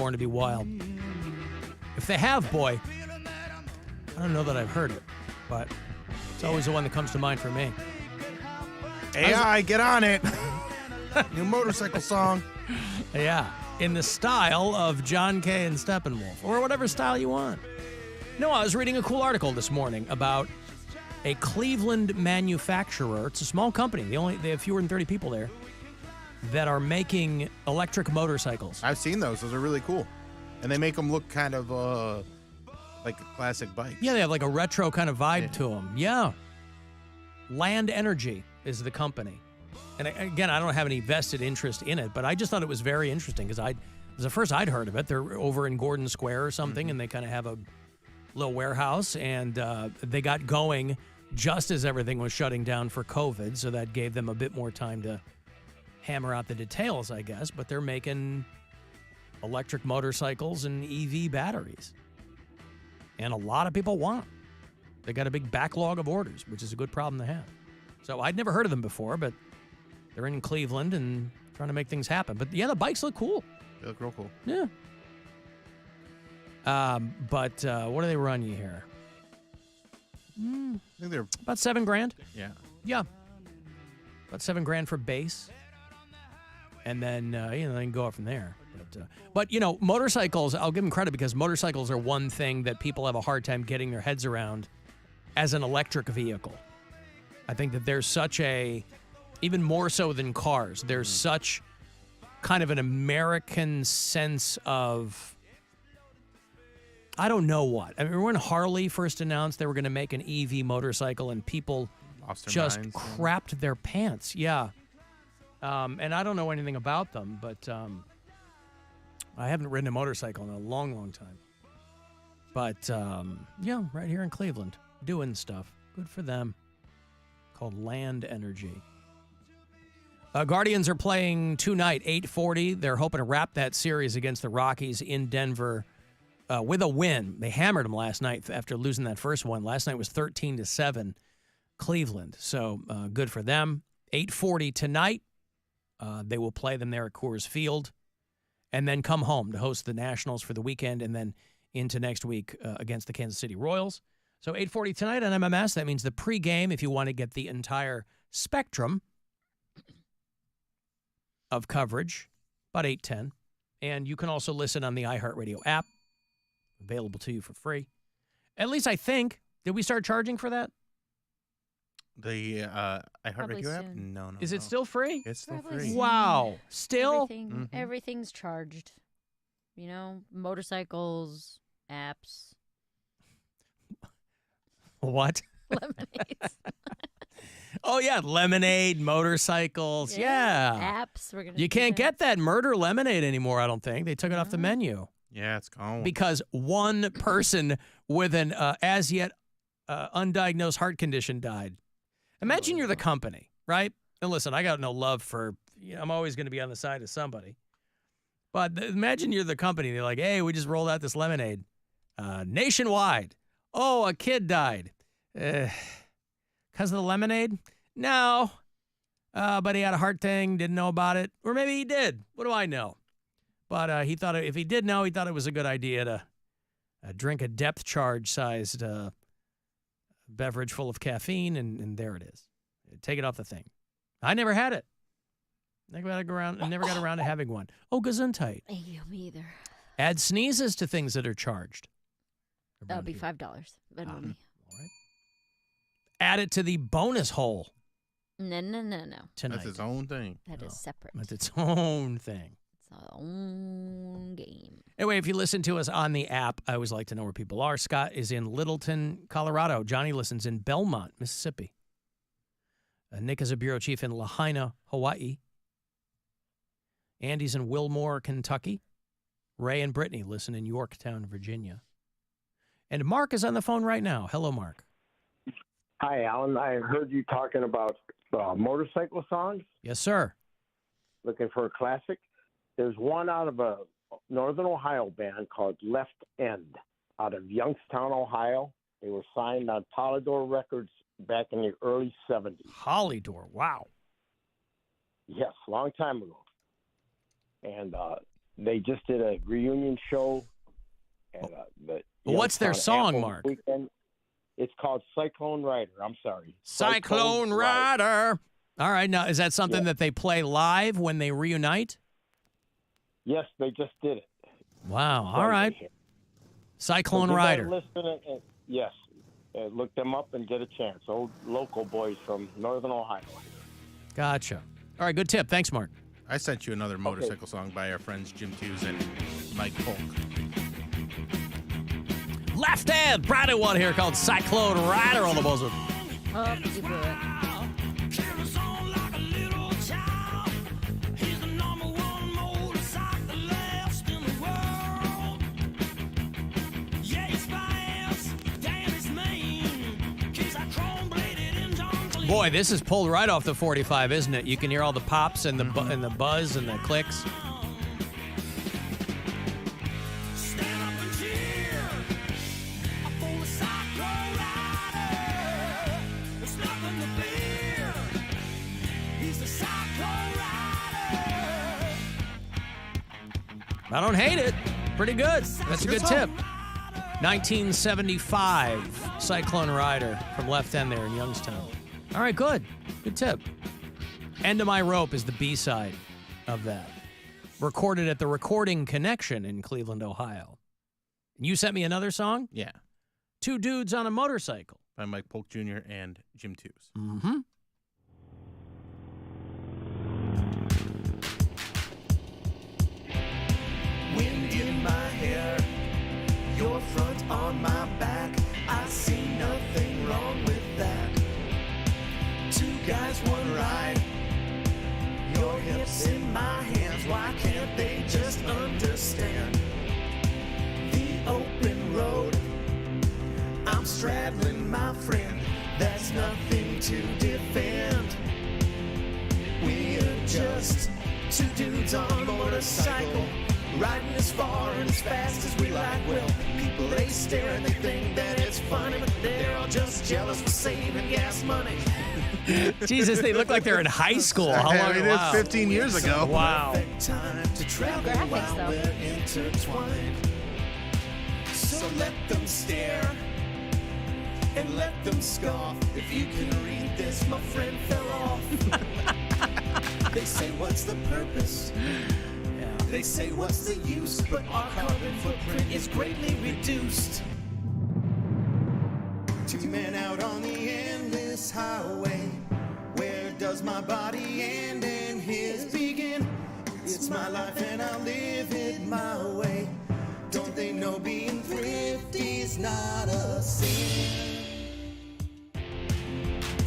Born to Be Wild. If they have, boy, I don't know that I've heard it, but it's always the one that comes to mind for me. AI, get on it. New motorcycle song. Yeah, in the style of John Kay and Steppenwolf, or whatever style you want. No, I was reading a cool article this morning about a Cleveland manufacturer. It's a small company. They have fewer than 30 people there that are making electric motorcycles. I've seen those. Those are really cool. And they make them look kind of like a classic bike. Yeah, they have like a retro kind of vibe to them. Yeah. Land Energy is the company. And again, I don't have any vested interest in it, but I just thought it was very interesting because it was the first I'd heard of it. They're over in Gordon Square or something, and they kind of have a little warehouse, and they got going just as everything was shutting down for COVID, so that gave them a bit more time to hammer out the details, I guess. But they're making electric motorcycles and EV batteries, and a lot of people want them. They got a big backlog of orders, which is a good problem to have. So I'd never heard of them before, but they're in Cleveland and trying to make things happen. But yeah, the bikes look cool. They look real cool. Yeah. But what do they run you here? I think they're About $7,000. Yeah. Yeah. About $7,000 for base. And then, then go up from there. But motorcycles, I'll give them credit because motorcycles are one thing that people have a hard time getting their heads around as an electric vehicle. I think that there's such even more so than cars, there's such kind of an American sense of, I don't know what. I mean, when Harley first announced they were going to make an EV motorcycle and people just crapped their pants. Yeah. And I don't know anything about them, but I haven't ridden a motorcycle in a long, long time. But, right here in Cleveland, doing stuff. Good for them. Called Land Energy. Guardians are playing tonight, 8:40. They're hoping to wrap that series against the Rockies in Denver with a win. They hammered them last night after losing that first one. Last night was 13-7 Cleveland. So good for them. 8:40 tonight. They will play them there at Coors Field and then come home to host the Nationals for the weekend and then into next week against the Kansas City Royals. So 8:40 tonight on MMS. That means the pregame, if you want to get the entire spectrum of coverage, about 8:10. And you can also listen on the iHeartRadio app, available to you for free. At least I think. Did we start charging for that? The iHeartRadio app? No. Is it still free? It's still Probably free. soon. Wow. Still? Everything's charged. Motorcycles, apps. What? Lemonades. Oh, yeah. Lemonade, motorcycles. Yeah. Apps. You can't get that murder lemonade anymore, I don't think. They took it off the menu. Yeah, it's gone. Because one person with an as yet undiagnosed heart condition died. Imagine you're the company, right? And listen, I got no love for, I'm always going to be on the side of somebody. But imagine you're the company. They're like, hey, we just rolled out this lemonade nationwide. Oh, a kid died. Because of the lemonade? No. But he had a heart thing, didn't know about it. Or maybe he did. What do I know? But he thought if he did know, he thought it was a good idea to drink a depth charge sized beverage full of caffeine, and there it is. Take it off the thing. I never had it. I never got around to having one. Oh, gesundheit. Me either. Add sneezes to things that are charged. That would be $5. All right. Add it to the bonus hole. No. Tonight. That's its own thing. That is separate. That's its own thing. It's our own game. Anyway, if you listen to us on the app, I always like to know where people are. Scott is in Littleton, Colorado. Johnny listens in Belmont, Mississippi. Nick is a bureau chief in Lahaina, Hawaii. Andy's in Wilmore, Kentucky. Ray and Brittany listen in Yorktown, Virginia. And Mark is on the phone right now. Hello, Mark. Hi, Alan. I heard you talking about motorcycle songs. Yes, sir. Looking for a classic. There's one out of a Northern Ohio band called Left End out of Youngstown, Ohio. They were signed on Polydor Records back in the early 70s. Polydor, wow. Yes, long time ago. And they just did a reunion show. And, Well, what's their song, Anthem Mark? Weekend. It's called Cyclone Rider. I'm sorry. Cyclone Rider. All right. Now, is that something that they play live when they reunite? Yes, they just did it. Wow. All right. Cyclone Rider. Listen and yes, look them up and get a chance. Old local boys from Northern Ohio. Gotcha. All right. Good tip. Thanks, Mark. I sent you another motorcycle song by our friends Jim Hughes and Mike Polk. Left hand, brand new one here called Cyclone Rider on the Buzzard. Oh, you blew it. Boy, this is pulled right off the 45, isn't it? You can hear all the pops and the and the buzz and the clicks. I don't hate it. Pretty good. That's a good tip. 1975 Cyclone Rider from Left End there in Youngstown. All right, good. Good tip. End of My Rope is the B-side of that. Recorded at the Recording Connection in Cleveland, Ohio. You sent me another song? Yeah. Two Dudes on a Motorcycle. By Mike Polk Jr. and Jim Hughes. Mm-hmm. Wind in my hair, your front on my back. I see nothing wrong with that. Two guys, one ride. Your hips in my hands. Why can't they just understand the open road? I'm straddling my friend. That's nothing to defend. We're just two dudes on a motorcycle, riding as far and as fast as we like. Well, people, they stare and they think that it's funny, but they're all just jealous for saving gas money. Jesus, they look like they're in high school. How long? It is 15 years ago. Wow. Perfect time to travel graphics, while though. we're intertwined. So let them stare and let them scoff. If you can read this, my friend fell off. They say, what's the purpose? They say, what's the use? But our carbon footprint is greatly reduced. Two men out on the endless highway. Where does my body end and his begin? It's my life and I'll live it my way. Don't they know being thrifty's not a sin?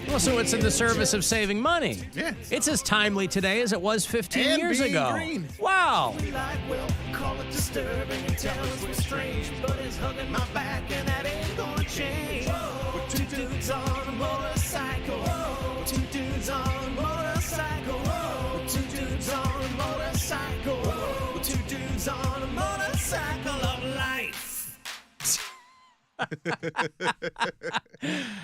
Well, so it's in the service of saving money. Yeah. It's as timely today as it was 15 And years being ago. green. Wow. We like, well, call it disturbing and tell us we're strange, but it's hugging my back and that ain't gonna change. We're two dudes on a motorcycle. We're two dudes on a motorcycle. We're two dudes on a motorcycle. We're two dudes on a motorcycle of life.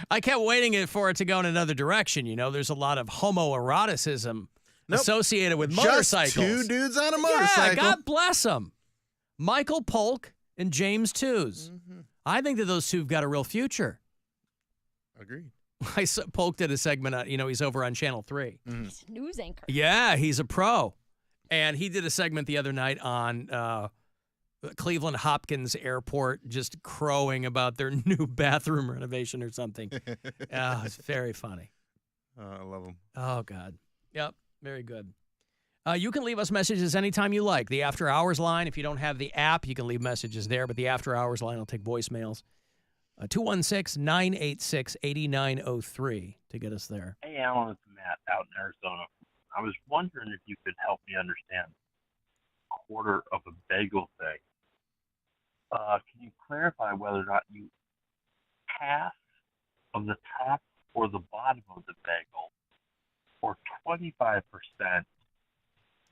I kept waiting for it to go in another direction. You know, there's a lot of homoeroticism associated with motorcycles. Just two dudes on a Yeah, motorcycle. God bless them. Michael Polk and James Hughes. I think that those two have got a real future. Agreed. Polk did a segment on, he's over on Channel 3. He's a news anchor. Yeah, he's a pro. And he did a segment the other night on Cleveland Hopkins Airport, just crowing about their new bathroom renovation or something. It's very funny. I love them. Oh, God. Yep, very good. You can leave us messages anytime you like. The After Hours line, if you don't have the app, you can leave messages there, but the After Hours line will take voicemails. 216-986-8903 to get us there. Hey, Alan, it's Matt out in Arizona. I was wondering if you could help me understand quarter of a bagel thing. Can you clarify whether or not you half of the top or the bottom of the bagel, or 25%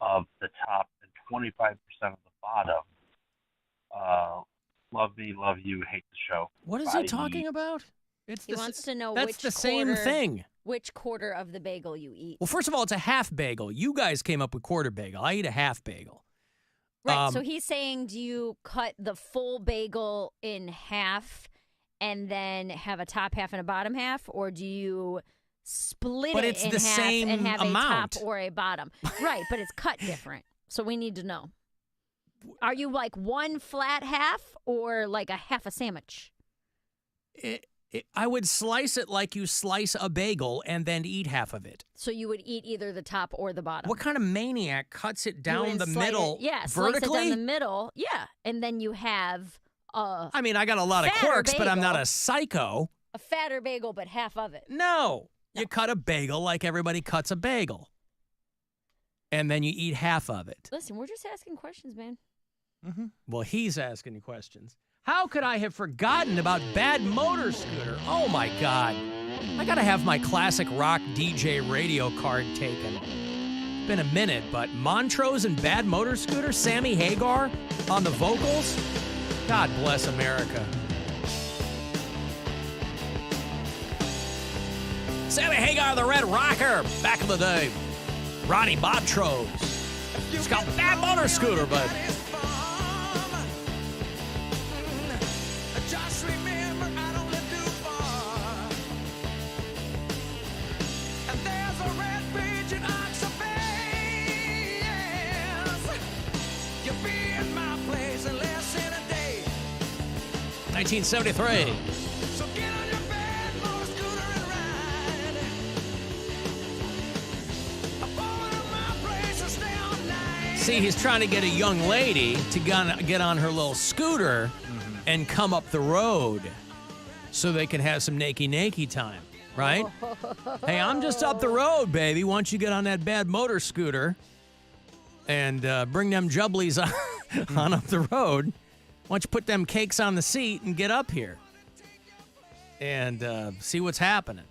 of the top and 25% of the bottom? Love me, love you, hate the show. What is Bye. he talking about? He wants to know that's which the same quarter, thing. Which quarter of the bagel you eat. Well, first of all, it's a half bagel. You guys came up with quarter bagel. I eat a half bagel. Right. So he's saying, do you cut the full bagel in half and then have a top half and a bottom half, or do you split it in half and have amount. a top or a bottom? Right, but it's cut different. So we need to know. Are you like one flat half or like a half a sandwich? I would slice it like you slice a bagel and then eat half of it. So you would eat either the top or the bottom. What kind of maniac cuts it down the middle slice vertically? it down the middle. Yeah, and then you have I mean, I got a lot of quirks, but I'm not a psycho. a fatter bagel, but half of it. No. You cut a bagel like everybody cuts a bagel. And then you eat half of it. Listen, we're just asking questions, man. Mm-hmm. Well, he's asking you questions. How could I have forgotten about Bad Motor Scooter? Oh, my God. I got to have my classic rock DJ radio card taken. It's been a minute, but Montrose and Bad Motor Scooter, Sammy Hagar on the vocals? God bless America. Sammy Hagar, the Red Rocker, back in the day. Ronnie Montrose. It's called Bad Motor Scooter, but... Just remember, I don't live too far. And there's a red bridge in Oxaface. You'll be in my place in less than a day. 1973. So get on your bad motor scooter and ride. I'm going to my place and stay all night. See, he's trying to get a young lady to get on her little scooter and come up the road so they can have some nakey time, right? Hey, I'm just up the road, baby. Why don't you get on that Bad Motor Scooter and bring them jubblies on up the road? Why don't you put them cakes on the seat and get up here and see what's happening?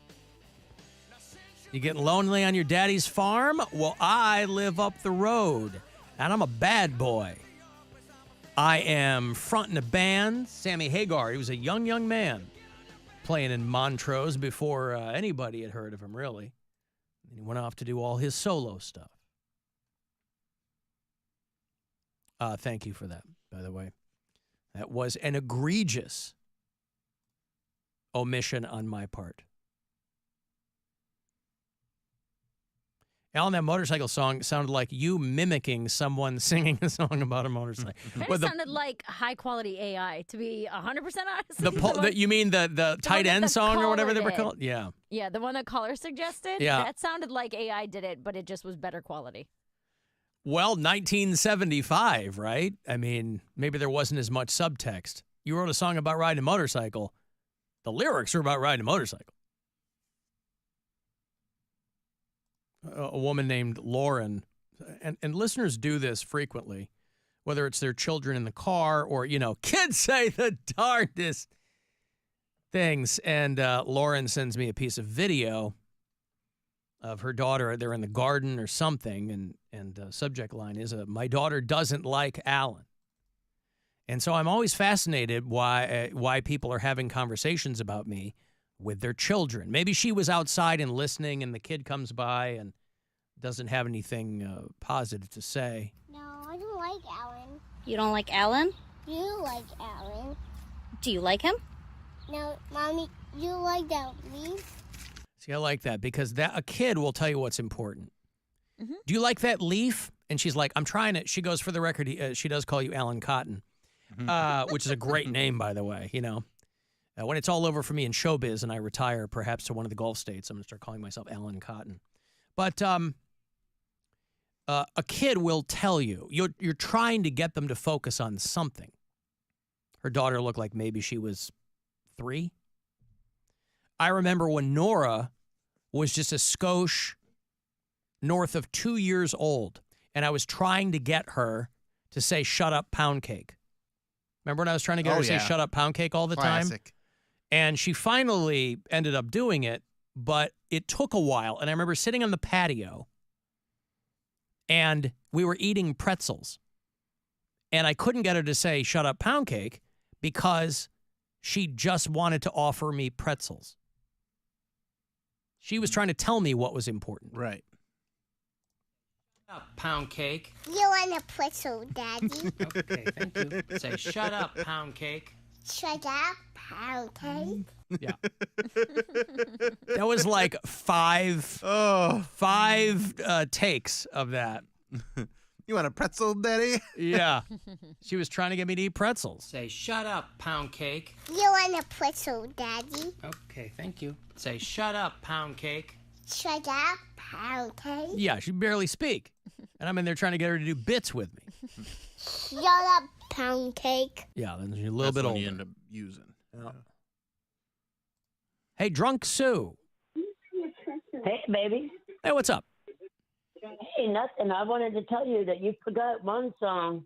You getting lonely on your daddy's farm? Well, I live up the road, and I'm a bad boy. I am fronting a band. Sammy Hagar, he was a young man playing in Montrose before anybody had heard of him, really. And he went off to do all his solo stuff. Thank you for that, by the way. That was an egregious omission on my part. Alan, that motorcycle song sounded like you mimicking someone singing a song about a motorcycle. It sounded like high-quality AI, to be 100% honest. You mean the tight end song or whatever they were called? Yeah. Yeah, the one that caller suggested? Yeah. That sounded like AI did it, but it just was better quality. Well, 1975, right? I mean, maybe there wasn't as much subtext. You wrote a song about riding a motorcycle. The lyrics are about riding a motorcycle. A woman named Lauren, and listeners do this frequently, whether it's their children in the car or, kids say the darndest things. And Lauren sends me a piece of video of her daughter. They're in the garden or something, and subject line is, my daughter doesn't like Alan. And so I'm always fascinated why people are having conversations about me with their children. Maybe she was outside and listening, and the kid comes by and doesn't have anything positive to say. No, I don't like Alan. You don't like Alan? You like Alan. Do you like him? No, Mommy, you like that leaf? See, I like that because a kid will tell you what's important. Mm-hmm. Do you like that leaf? And she's like, I'm trying it. She goes, for the record, she does call you Alan Cotton, which is a great name, by the way. When it's all over for me in showbiz and I retire perhaps to one of the Gulf states, I'm going to start calling myself Alan Cotton. But a kid will tell you, you're trying to get them to focus on something. Her daughter looked like maybe she was 3. I remember when Nora was just a skosh north of 2 years old, and I was trying to get her to say, shut up, pound cake. Remember when I was trying to get her to say, shut up, pound cake all the time? And she finally ended up doing it, but it took a while. And I remember sitting on the patio, and we were eating pretzels. And I couldn't get her to say, shut up, pound cake, because she just wanted to offer me pretzels. She was trying to tell me what was important. Right. Pound cake. You want a pretzel, Daddy? Okay, thank you. Say, shut up, pound cake. Shut up, pound cake. Yeah. That was like five takes of that. You want a pretzel, Daddy? Yeah. She was trying to get me to eat pretzels. Say, shut up, pound cake. You want a pretzel, Daddy? Okay, thank you. Say, shut up, pound cake. Shut up, pound cake. Yeah, she can barely speak. And I'm in there trying to get her to do bits with me. Shut up, pound cake. Yeah, then she's a little That's bit what older. you end up using. Yeah. Hey, Drunk Sue. Hey, baby. Hey, what's up? Hey, nothing. I wanted to tell you that you forgot one song.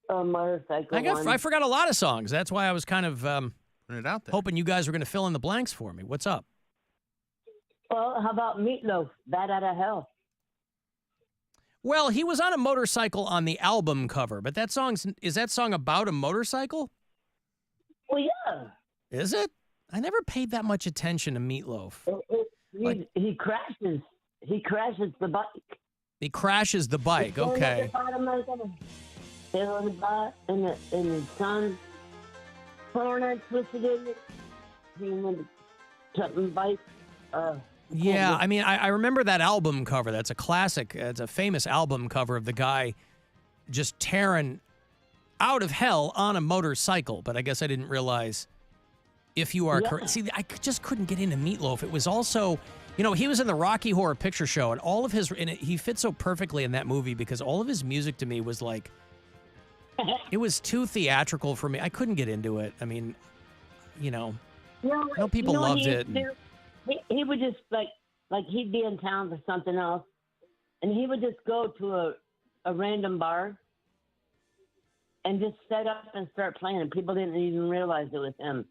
A motorcycle one. I forgot a lot of songs. That's why I was kind of Put it out there. hoping you guys were going to fill in the blanks for me. What's up? Well, how about Meatloaf, Bat Out of Hell? Well, he was on a motorcycle on the album cover, but is that song about a motorcycle? Well, yeah. Is it? I never paid that much attention to Meatloaf. He crashes. He crashes the bike. He crashes the bike. Okay. In the sun. Corner twisted in it. He went to bike. Yeah, I mean, I remember that album cover. That's a classic. It's a famous album cover of the guy just tearing out of hell on a motorcycle. But I guess I didn't realize if you are correct. See, I just couldn't get into Meatloaf. It was also, he was in the Rocky Horror Picture Show, and all of he fit so perfectly in that movie because all of his music to me was like, it was too theatrical for me. I couldn't get into it. I mean, people loved it. He would just like he'd be in town for something else, and he would just go to a random bar and just set up and start playing. And people didn't even realize it was him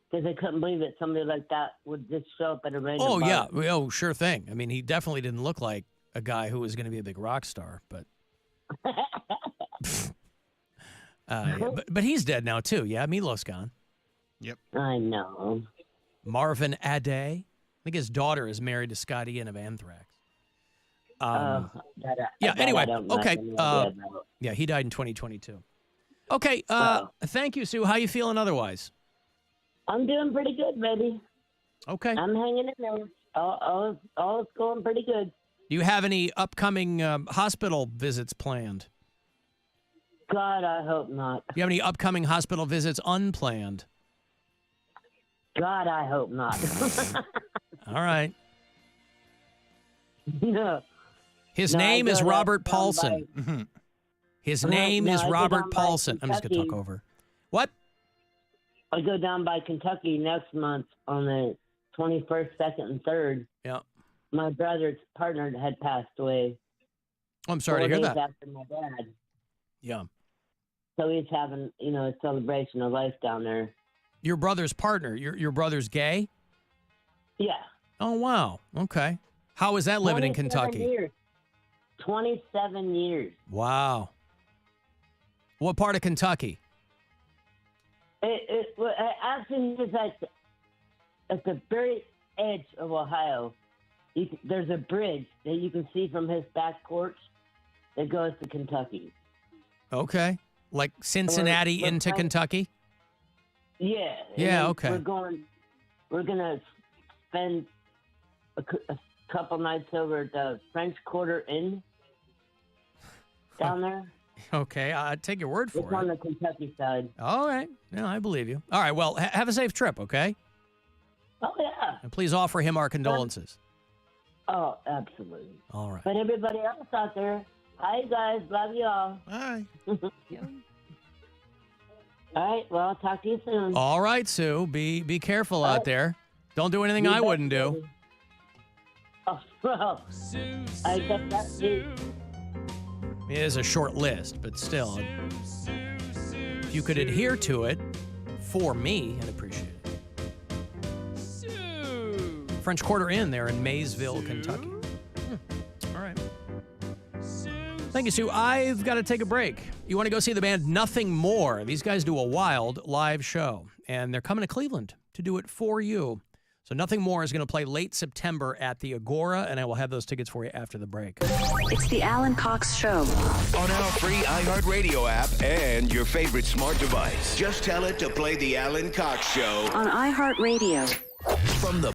because they couldn't believe that somebody like that would just show up at a random bar. Yeah. Oh, sure thing. I mean, he definitely didn't look like a guy who was going to be a big rock star, but. But he's dead now too. Yeah, Meatloaf's gone. Yep. I know. Marvin Ade. I think his daughter is married to Scott Ian of Anthrax. Anyway, okay. Yeah, he died in 2022. Okay, thank you, Sue. How you feeling otherwise? I'm doing pretty good, baby. Okay. I'm hanging in there. All is going pretty good. Do you have any upcoming hospital visits planned? God, I hope not. Do you have any upcoming hospital visits unplanned? God, I hope not. All right. No. His name is Robert Paulson. His name is Robert Paulson. I'm just going to talk over. What? I go down by Kentucky next month on the 21st, 2nd, and 3rd. Yeah. My brother's partner had passed away. I'm sorry to hear that. 4 days after my dad. Yeah. So he's having, a celebration of life down there. Your brother's partner, your brother's gay? Yeah. Oh, wow. Okay. How is that living in Kentucky? 27 years. Wow. What part of Kentucky? It actually is at the very edge of Ohio. There's a bridge that you can see from his back porch that goes to Kentucky. Okay. Like Cincinnati into Kentucky? Yeah. Yeah, okay. We're going to spend a couple nights over at the French Quarter Inn down there. Okay, I'll take your word for it. It's on the Kentucky side. All right. Yeah, I believe you. All right, well, have a safe trip, okay? Oh, yeah. And please offer him our condolences. Oh, absolutely. All right. But everybody else out there, hi, guys. Love you all. Hi. All right, well, I'll talk to you soon. All right, Sue. Be careful out there. Don't do anything I wouldn't do. Oh, well, I guess that's it. It is a short list, but still, if you could adhere to it for me, I'd appreciate it. French Quarter Inn there in Maysville, Kentucky. All right. Thank you, Sue. I've got to take a break. You want to go see the band Nothing More? These guys do a wild live show, and they're coming to Cleveland to do it for you. So Nothing More is going to play late September at the Agora, and I will have those tickets for you after the break. It's the Alan Cox Show. On our free iHeartRadio app and your favorite smart device. Just tell it to play the Alan Cox Show On iHeartRadio. from the